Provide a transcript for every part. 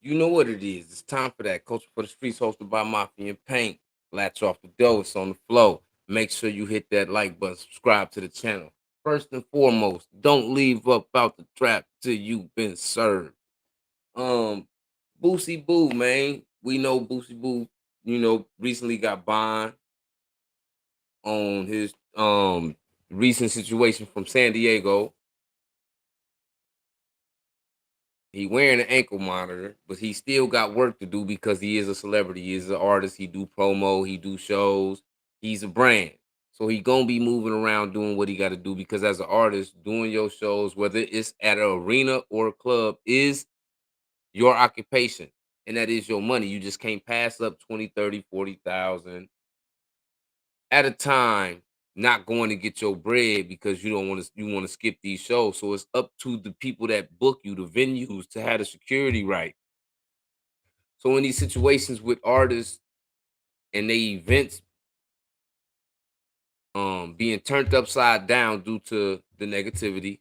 You know what it is. It's time for that. Culture for the Streets, hosted by Mafia and Paint. Latch off the dough. It's on the flow. Make sure you hit that like button. Subscribe to the channel. First and foremost, don't leave up out the trap till you've been served. Um, Boosie Boo, man. We know Boosie Boo, recently got bond on his recent situation from San Diego. He wearing an ankle monitor, but he still got work to do because he is a celebrity. He is an artist. He do promo. He do shows. He's a brand. So he gonna be moving around doing what he got to do because as an artist, doing your shows, whether it's at an arena or a club, is your occupation. And that is your money. You just can't pass up 20, 30, 40,000 at a time not going to get your bread because you want to skip these shows. So it's up to the people that book you, the venues, to have the security right. So in these situations with artists and they events being turned upside down due to the negativity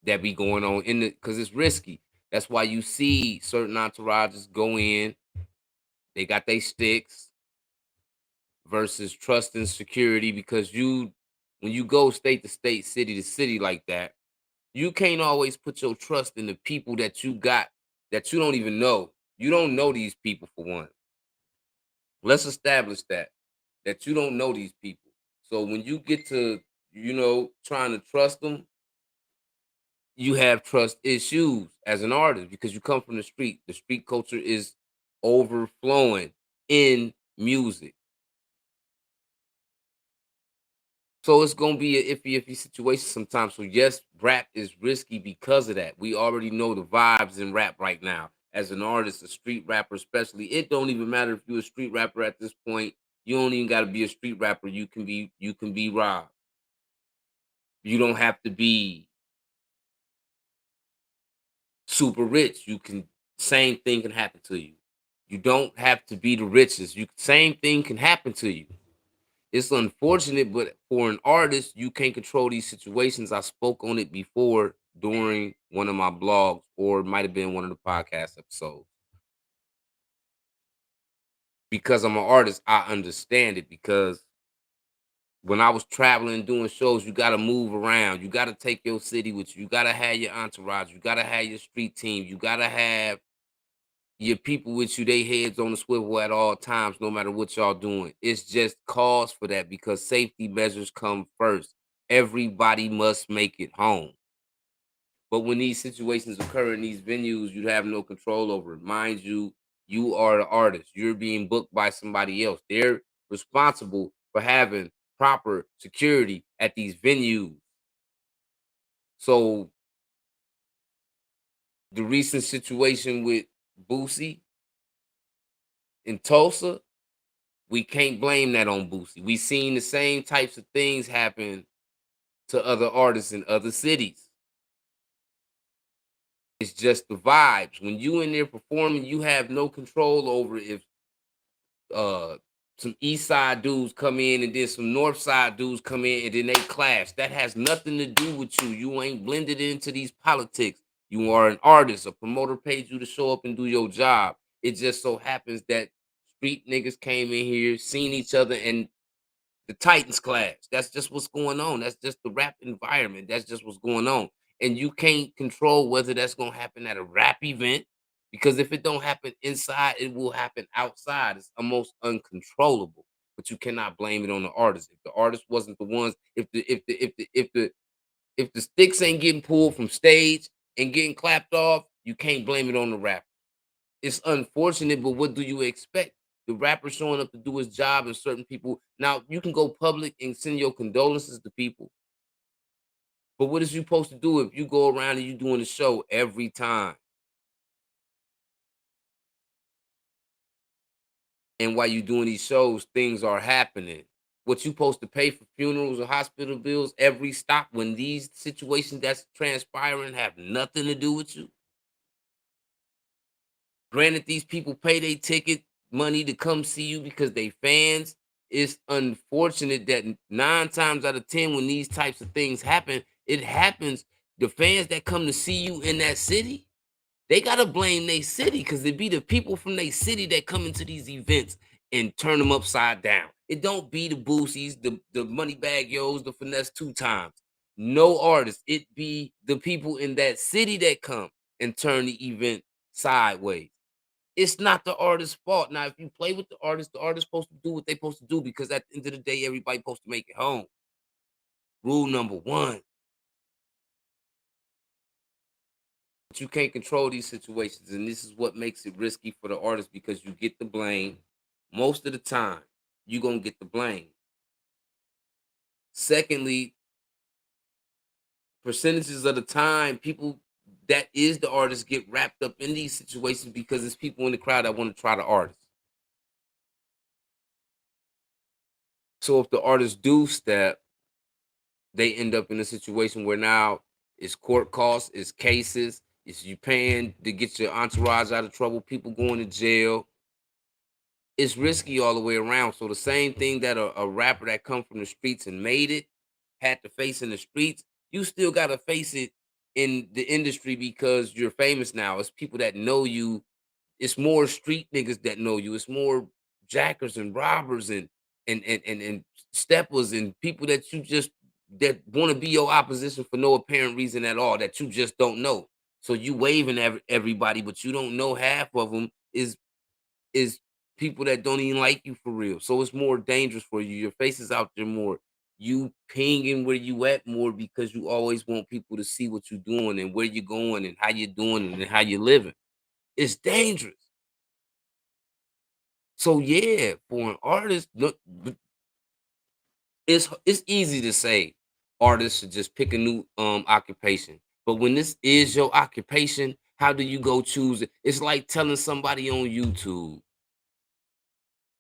that be going on in the because it's risky. That's why you see certain entourages go in, they got their sticks versus trust and security because you when you go state to state, city to city like that, you can't always put your trust in the people that you got that you don't even know. You don't know these people for one. Let's establish that you don't know these people. So when you get to, trying to trust them, you have trust issues as an artist because you come from the street. The street culture is overflowing in music. So it's gonna be a iffy situation sometimes. So yes, rap is risky because of that. We already know the vibes in rap right now. As an artist, a street rapper, especially, it don't even matter if you're a street rapper at this point. You don't even got to be a street rapper. You can be robbed. You don't have to be super rich. You can same thing can happen to you. You don't have to be the richest. You same thing can happen to you. It's unfortunate, but for an artist, you can't control these situations. I spoke on it before during one of my blogs, or it might have been one of the podcast episodes. Because I'm an artist, I understand it because when I was traveling doing shows, you got to move around. You got to take your city with you. You got to have your entourage. You got to have your street team. You got to have your people with you, they heads on the swivel at all times, no matter what y'all doing. It's just cause for that because safety measures come first. Everybody must make it home. But when these situations occur in these venues, you have no control over it. Mind you, you are the artist. You're being booked by somebody else. They're responsible for having proper security at these venues. So the recent situation with Boosie in Tulsa, we can't blame that on Boosie. We seen the same types of things happen to other artists in other cities. It's just the vibes. When you in there performing, you have no control over if uh some east side dudes come in and then some north side dudes come in and then they clash. That has nothing to do with you. You ain't blended into these politics. You are an artist. A promoter paid you to show up and do your job. It just so happens that street niggas came in here, seen each other, and the Titans clash. That's just what's going on. That's just the rap environment. That's just what's going on. And you can't control whether that's gonna happen at a rap event because if it don't happen inside, it will happen outside. It's almost uncontrollable. But you cannot blame it on the artist. If the artist wasn't the ones, if the sticks ain't getting pulled from stage and getting clapped off, you can't blame it on the rapper. It's unfortunate, but what do you expect? The rapper showing up to do his job and certain people. Now you can go public and send your condolences to people, but what is you supposed to do if you go around and you doing the show every time? And while you doing these shows, things are happening. What you supposed to pay for funerals or hospital bills every stop when these situations that's transpiring have nothing to do with you? Granted, these people pay their ticket money to come see you because they fans. It's unfortunate that 9 times out of 10, when these types of things happen, it happens. The fans that come to see you in that city, They gotta blame their city because it be the people from their city that come into these events and turn them upside down. It don't be the Boosies, the money bag yos, the finesse two times. No artist. It be the people in that city that come and turn the event sideways. It's not the artist's fault. Now, if you play with the artist supposed to do what they supposed to do because at the end of the day, everybody supposed to make it home. Rule number one. But you can't control these situations, and this is what makes it risky for the artist because you get the blame. Most of the time, you're gonna get the blame. Secondly, percentages of the time, people that is the artist get wrapped up in these situations because it's people in the crowd that want to try the artist. So if the artists do step, they end up in a situation where now it's court costs, it's cases, it's you paying to get your entourage out of trouble, people going to jail. It's risky all the way around. So the same thing that a rapper that come from the streets and made it had to face in the streets, you still gotta face it in the industry because you're famous now. It's people that know you. It's more street niggas that know you. It's more jackers and robbers and steppers and people that you just that want to be your opposition for no apparent reason at all that you just don't know. So you waving at everybody, but you don't know half of them is people that don't even like you for real. So it's more dangerous for you. Your face is out there more. You pinging where you at more because you always want people to see what you're doing and where you're going and how you're doing it and how you're living. It's dangerous. So yeah, for an artist, look, it's easy to say artists should just pick a new occupation. But when this is your occupation, how do you go choose it? It's like telling somebody on YouTube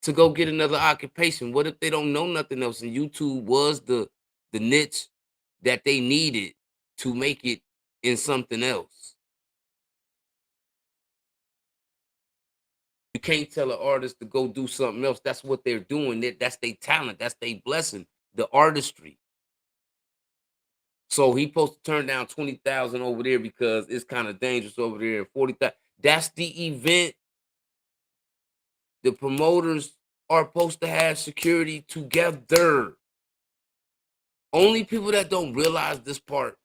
to go get another occupation. What if they don't know nothing else and YouTube was the niche that they needed to make it in something else? You can't tell an artist to go do something else. That's what they're doing. That's their talent. That's their blessing. The artistry. So he supposed to turn down 20,000 over there because it's kind of dangerous over there. And 40,000. That's the event. The promoters are supposed to have security together. Only people that don't realize this part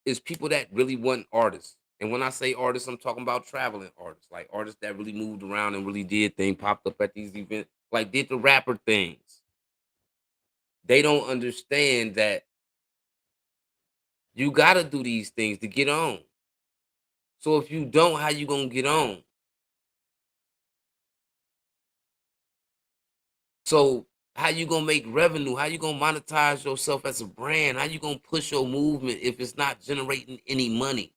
is people that really want artists. And when I say artists, I'm talking about traveling artists, like artists that really moved around and really did things, popped up at these events, like did the rapper things. They don't understand that you gotta do these things to get on. So if you don't, how you gonna get on? So how you gonna make revenue? How you gonna monetize yourself as a brand? How you gonna push your movement if it's not generating any money?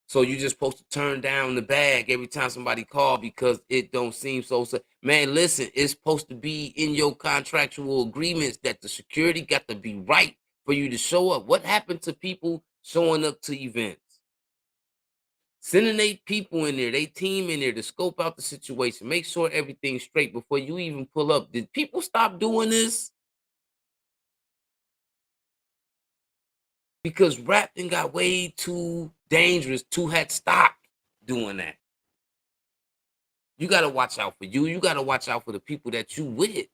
So you just supposed to turn down the bag every time somebody call because it don't seem so. Man, listen, it's supposed to be in your contractual agreements that the security got to be right for you to show up. What happened to people showing up to events? Sending eight people in there, they team in there to scope out the situation, make sure everything's straight before you even pull up. Did people stop doing this? Because rap then got way too dangerous to had stopped doing that. You gotta watch out for you. You gotta watch out for the people that you with.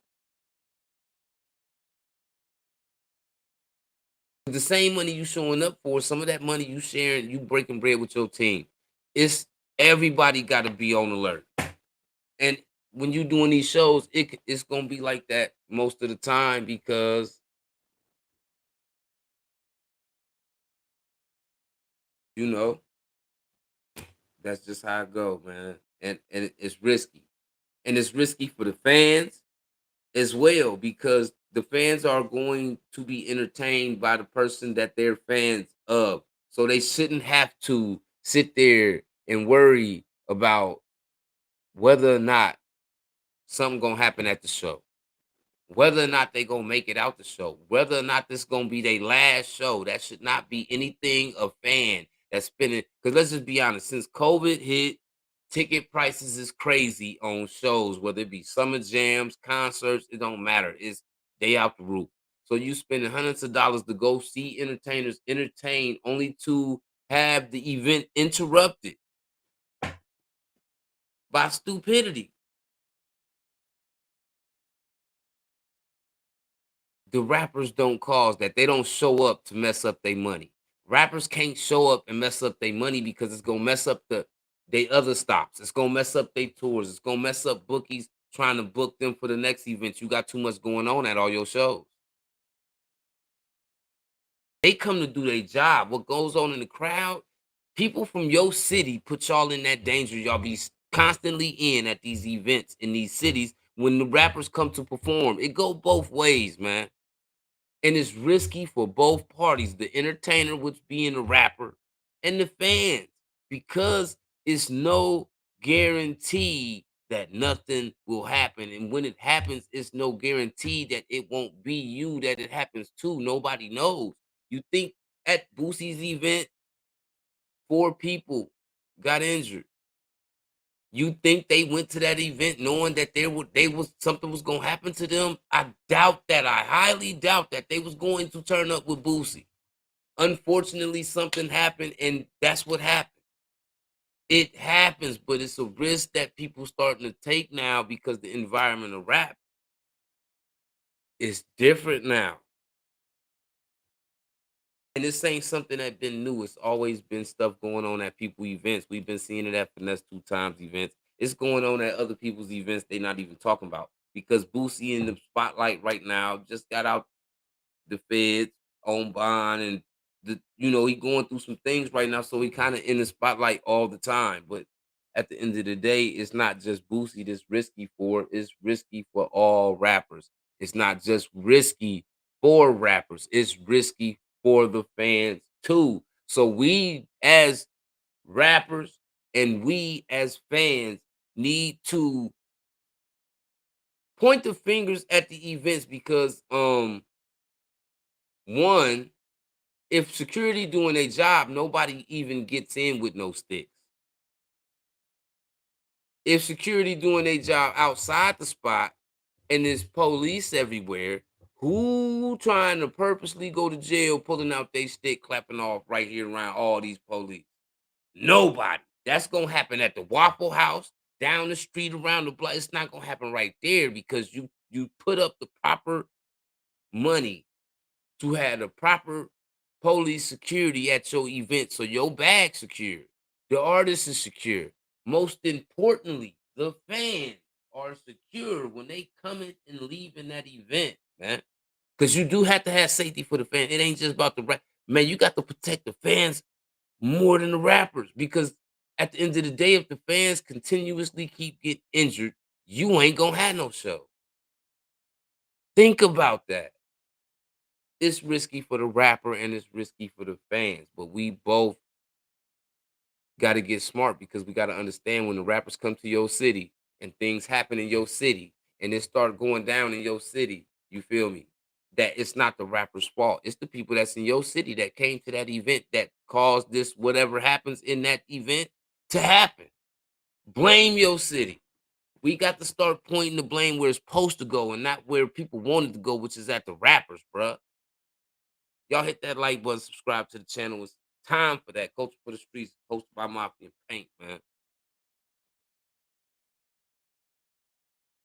The same money you showing up for, some of that money you sharing, you breaking bread with your team. It's everybody gotta be on alert. And when you doing these shows, it's gonna be like that most of the time because you know that's just how it go, man. And it's risky. And it's risky for the fans as well because the fans are going to be entertained by the person that they're fans of. So they shouldn't have to sit there and worry about whether or not something gonna happen at the show, whether or not they gonna make it out the show, whether or not this gonna be their last show. That should not be anything a fan that's spending. Because let's just be honest, since COVID hit, ticket prices is crazy on shows, whether it be summer jams, concerts, it don't matter. It's they out the roof. So you spending hundreds of dollars to go see entertainers entertain only to have the event interrupted by stupidity. The rappers don't cause that. They don't show up to mess up their money. Rappers can't show up and mess up their money because it's gonna mess up they other stops. It's gonna mess up their tours. It's gonna mess up bookies trying to book them for the next event. You got too much going on at all your shows. They come to do their job. What goes on in the crowd, people from your city put y'all in that danger. Y'all be constantly in at these events in these cities when the rappers come to perform. It go both ways, man. And it's risky for both parties, the entertainer, which being the rapper, and the fans, because it's no guarantee that nothing will happen. And when it happens, it's no guarantee that it won't be you that it happens to. Nobody knows. You think at Boosie's event, 4 people got injured. You think they went to that event knowing that they was something was gonna happen to them? I doubt that. I highly doubt that they was going to turn up with Boosie. Unfortunately, something happened, and that's what happened. It happens, but it's a risk that people starting to take now because the environment of rap is different now. And this ain't something that been new. It's always been stuff going on at people events. We've been seeing it at Finesse Two Times events. It's going on at other people's events they not even talking about. Because Boosie in the spotlight right now just got out the feds on bond and he going through some things right now. So he kind of in the spotlight all the time. But at the end of the day, it's not just Boosie that's risky for. It's risky for all rappers. It's not just risky for rappers. It's risky for the fans too. So we as rappers and we as fans need to point the fingers at the events because one, if security doing their job, nobody even gets in with no sticks. If security doing their job outside the spot and there's police everywhere, who trying to purposely go to jail, pulling out their stick, clapping off right here around all these police? Nobody. That's gonna happen at the Waffle House, down the street, around the block. It's not gonna happen right there because you put up the proper money to have the proper police security at your event so your bag secure, the artist is secure. Most importantly, the fans are secure when they coming and leaving that event, man. Because you do have to have safety for the fan. It ain't just about the rap. Man, you got to protect the fans more than the rappers. Because at the end of the day, if the fans continuously keep getting injured, you ain't gonna have no show. Think about that. It's risky for the rapper and it's risky for the fans. But we both got to get smart because we got to understand when the rappers come to your city and things happen in your city and it start going down in your city, you feel me? That it's not the rapper's fault. It's the people that's in your city that came to that event that caused this whatever happens in that event to happen. Blame your city. We got to start pointing the blame where it's supposed to go and not where people wanted to go, which is at the rappers, bruh. Y'all hit that like button, subscribe to the channel. It's time for that. Culture for the Streets, hosted by Mafia and Paint, man.